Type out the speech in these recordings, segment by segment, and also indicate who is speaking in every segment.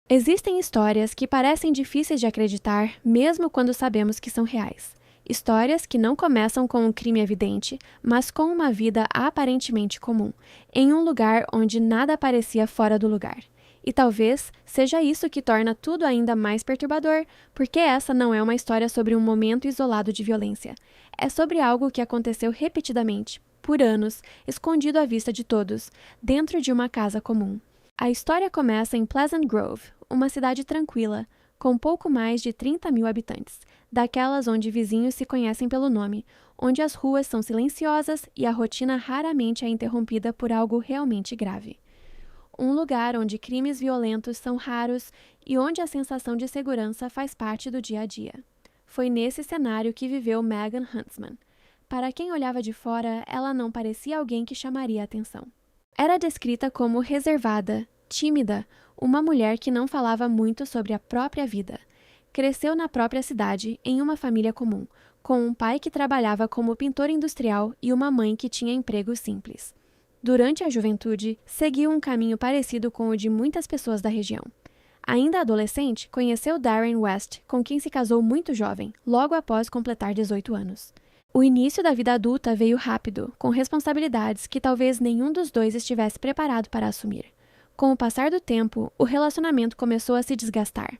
Speaker 1: Existem histórias que parecem difíceis de acreditar, mesmo quando sabemos que são reais. Histórias que não começam com um crime evidente, mas com uma vida aparentemente comum, em um lugar onde nada parecia fora do lugar. E talvez seja isso que torna tudo ainda mais perturbador, porque essa não é uma história sobre um momento isolado de violência. É sobre algo que aconteceu repetidamente, por anos, escondido à vista de todos, dentro de uma casa comum. A história começa em Pleasant Grove, uma cidade tranquila, com pouco mais de 30 mil habitantes, daquelas onde vizinhos se conhecem pelo nome, onde as ruas são silenciosas e a rotina raramente é interrompida por algo realmente grave. Um lugar onde crimes violentos são raros e onde a sensação de segurança faz parte do dia a dia. Foi nesse cenário que viveu Megan Huntsman. Para quem olhava de fora, ela não parecia alguém que chamaria a atenção. Era descrita como reservada, tímida, uma mulher que não falava muito sobre a própria vida. Cresceu na própria cidade, em uma família comum, com um pai que trabalhava como pintor industrial e uma mãe que tinha empregos simples. Durante a juventude, seguiu um caminho parecido com o de muitas pessoas da região. Ainda adolescente, conheceu Darren West, com quem se casou muito jovem, logo após completar 18 anos. O início da vida adulta veio rápido, com responsabilidades que talvez nenhum dos dois estivesse preparado para assumir. Com o passar do tempo, o relacionamento começou a se desgastar.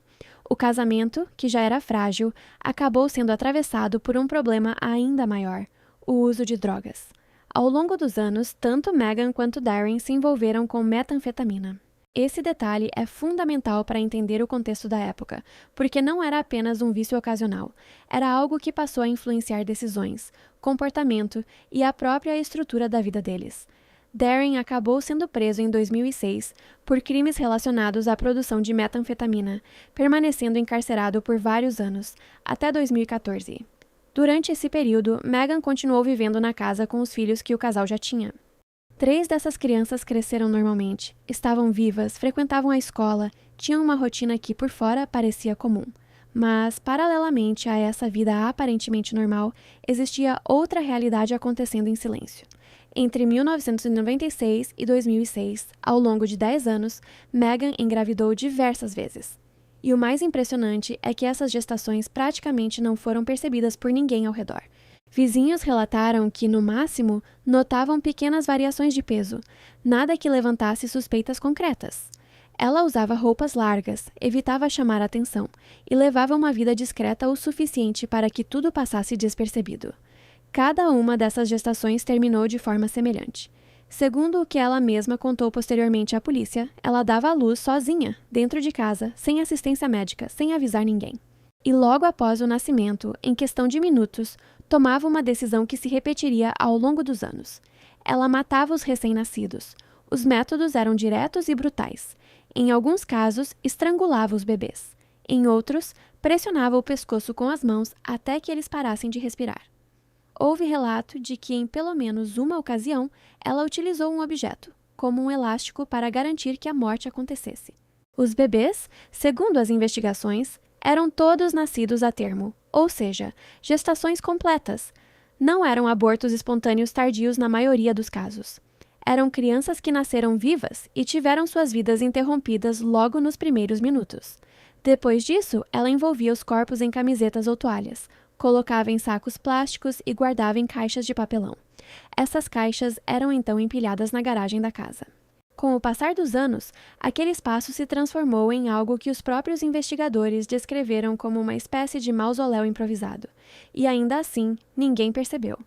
Speaker 1: O casamento, que já era frágil, acabou sendo atravessado por um problema ainda maior: o uso de drogas. Ao longo dos anos, tanto Megan quanto Darren se envolveram com metanfetamina. Esse detalhe é fundamental para entender o contexto da época, porque não era apenas um vício ocasional, era algo que passou a influenciar decisões, comportamento e a própria estrutura da vida deles. Darren acabou sendo preso em 2006 por crimes relacionados à produção de metanfetamina, permanecendo encarcerado por vários anos, até 2014. Durante esse período, Megan continuou vivendo na casa com os filhos que o casal já tinha. 3 dessas crianças cresceram normalmente, estavam vivas, frequentavam a escola, tinham uma rotina que, por fora, parecia comum. Mas, paralelamente a essa vida aparentemente normal, existia outra realidade acontecendo em silêncio. Entre 1996 e 2006, ao longo de 10 anos, Megan engravidou diversas vezes. E o mais impressionante é que essas gestações praticamente não foram percebidas por ninguém ao redor. Vizinhos relataram que, no máximo, notavam pequenas variações de peso, nada que levantasse suspeitas concretas. Ela usava roupas largas, evitava chamar a atenção e levava uma vida discreta o suficiente para que tudo passasse despercebido. Cada uma dessas gestações terminou de forma semelhante. Segundo o que ela mesma contou posteriormente à polícia, ela dava à luz sozinha, dentro de casa, sem assistência médica, sem avisar ninguém. E logo após o nascimento, em questão de minutos, tomava uma decisão que se repetiria ao longo dos anos. Ela matava os recém-nascidos. Os métodos eram diretos e brutais. Em alguns casos, estrangulava os bebês. Em outros, pressionava o pescoço com as mãos até que eles parassem de respirar. Houve relato de que, em pelo menos uma ocasião, ela utilizou um objeto, como um elástico, para garantir que a morte acontecesse. Os bebês, segundo as investigações, eram todos nascidos a termo, ou seja, gestações completas. Não eram abortos espontâneos tardios na maioria dos casos. Eram crianças que nasceram vivas e tiveram suas vidas interrompidas logo nos primeiros minutos. Depois disso, ela envolvia os corpos em camisetas ou toalhas, colocava em sacos plásticos e guardava em caixas de papelão. Essas caixas eram então empilhadas na garagem da casa. Com o passar dos anos, aquele espaço se transformou em algo que os próprios investigadores descreveram como uma espécie de mausoléu improvisado. E ainda assim, ninguém percebeu.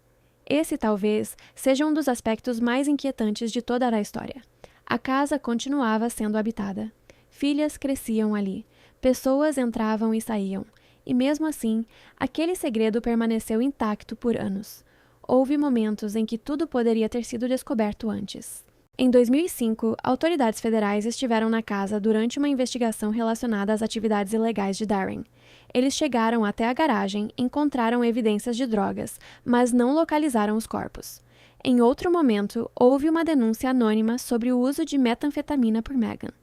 Speaker 1: Esse, talvez, seja um dos aspectos mais inquietantes de toda a história. A casa continuava sendo habitada. Filhas cresciam ali. Pessoas entravam e saíam. E mesmo assim, aquele segredo permaneceu intacto por anos. Houve momentos em que tudo poderia ter sido descoberto antes. Em 2005, autoridades federais estiveram na casa durante uma investigação relacionada às atividades ilegais de Darren. Eles chegaram até a garagem, encontraram evidências de drogas, mas não localizaram os corpos. Em outro momento, houve uma denúncia anônima sobre o uso de metanfetamina por Megan.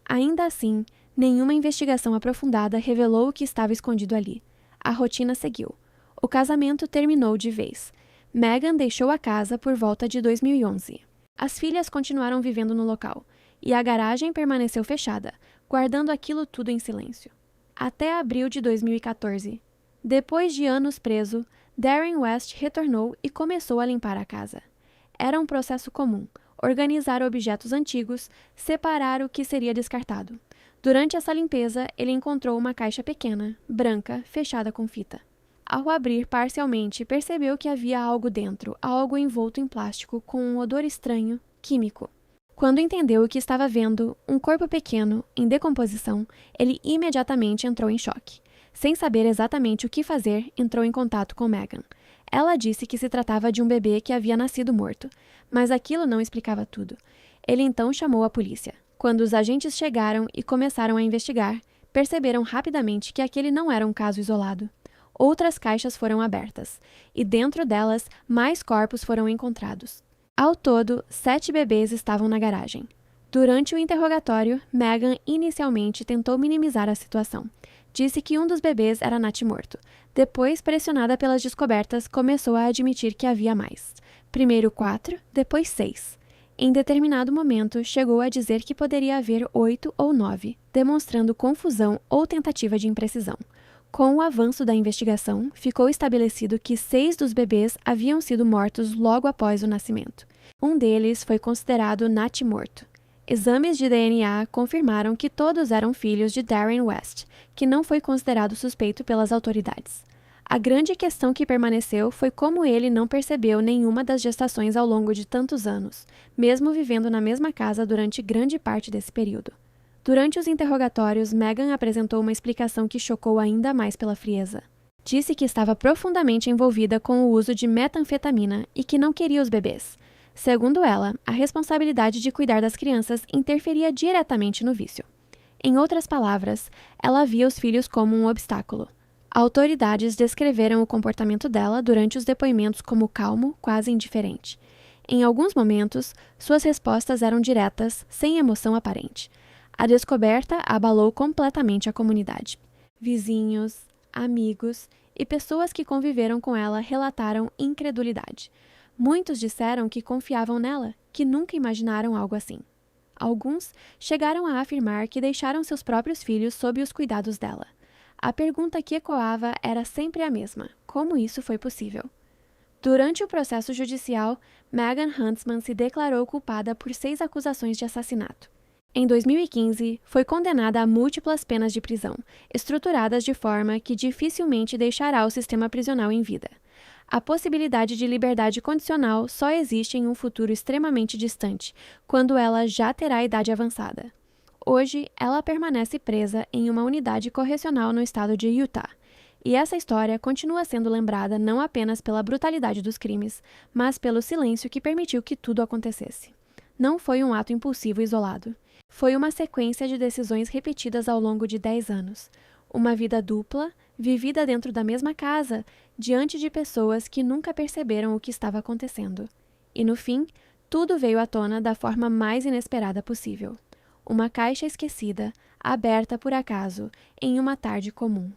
Speaker 1: Ainda assim, nenhuma investigação aprofundada revelou o que estava escondido ali. A rotina seguiu. O casamento terminou de vez. Megan deixou a casa por volta de 2011. As filhas continuaram vivendo no local, e a garagem permaneceu fechada, guardando aquilo tudo em silêncio. Até abril de 2014. Depois de anos preso, Darren West retornou e começou a limpar a casa. Era um processo comum: organizar objetos antigos, separar o que seria descartado. Durante essa limpeza, ele encontrou uma caixa pequena, branca, fechada com fita. Ao abrir parcialmente, percebeu que havia algo dentro, algo envolto em plástico com um odor estranho, químico. Quando entendeu o que estava vendo, um corpo pequeno, em decomposição, ele imediatamente entrou em choque. Sem saber exatamente o que fazer, entrou em contato com Megan. Ela disse que se tratava de um bebê que havia nascido morto, mas aquilo não explicava tudo. Ele então chamou a polícia. Quando os agentes chegaram e começaram a investigar, perceberam rapidamente que aquele não era um caso isolado. Outras caixas foram abertas, e dentro delas, mais corpos foram encontrados. Ao todo, 7 bebês estavam na garagem. Durante o interrogatório, Megan inicialmente tentou minimizar a situação. Disse que um dos bebês era natimorto. Depois, pressionada pelas descobertas, começou a admitir que havia mais. Primeiro 4, depois 6. Em determinado momento, chegou a dizer que poderia haver 8 ou 9, demonstrando confusão ou tentativa de imprecisão. Com o avanço da investigação, ficou estabelecido que 6 dos bebês haviam sido mortos logo após o nascimento. Um deles foi considerado natimorto. Exames de DNA confirmaram que todos eram filhos de Darren West, que não foi considerado suspeito pelas autoridades. A grande questão que permaneceu foi como ele não percebeu nenhuma das gestações ao longo de tantos anos, mesmo vivendo na mesma casa durante grande parte desse período. Durante os interrogatórios, Megan apresentou uma explicação que chocou ainda mais pela frieza. Disse que estava profundamente envolvida com o uso de metanfetamina e que não queria os bebês. Segundo ela, a responsabilidade de cuidar das crianças interferia diretamente no vício. Em outras palavras, ela via os filhos como um obstáculo. Autoridades descreveram o comportamento dela durante os depoimentos como calmo, quase indiferente. Em alguns momentos, suas respostas eram diretas, sem emoção aparente. A descoberta abalou completamente a comunidade. Vizinhos, amigos e pessoas que conviveram com ela relataram incredulidade. Muitos disseram que confiavam nela, que nunca imaginaram algo assim. Alguns chegaram a afirmar que deixaram seus próprios filhos sob os cuidados dela. A pergunta que ecoava era sempre a mesma: como isso foi possível? Durante o processo judicial, Megan Huntsman se declarou culpada por 6 acusações de assassinato. Em 2015, foi condenada a múltiplas penas de prisão, estruturadas de forma que dificilmente deixará o sistema prisional em vida. A possibilidade de liberdade condicional só existe em um futuro extremamente distante, quando ela já terá idade avançada. Hoje, ela permanece presa em uma unidade correcional no estado de Utah. E essa história continua sendo lembrada não apenas pela brutalidade dos crimes, mas pelo silêncio que permitiu que tudo acontecesse. Não foi um ato impulsivo isolado. Foi uma sequência de decisões repetidas ao longo de 10 anos. Uma vida dupla, vivida dentro da mesma casa, diante de pessoas que nunca perceberam o que estava acontecendo. E no fim, tudo veio à tona da forma mais inesperada possível. Uma caixa esquecida, aberta por acaso, em uma tarde comum.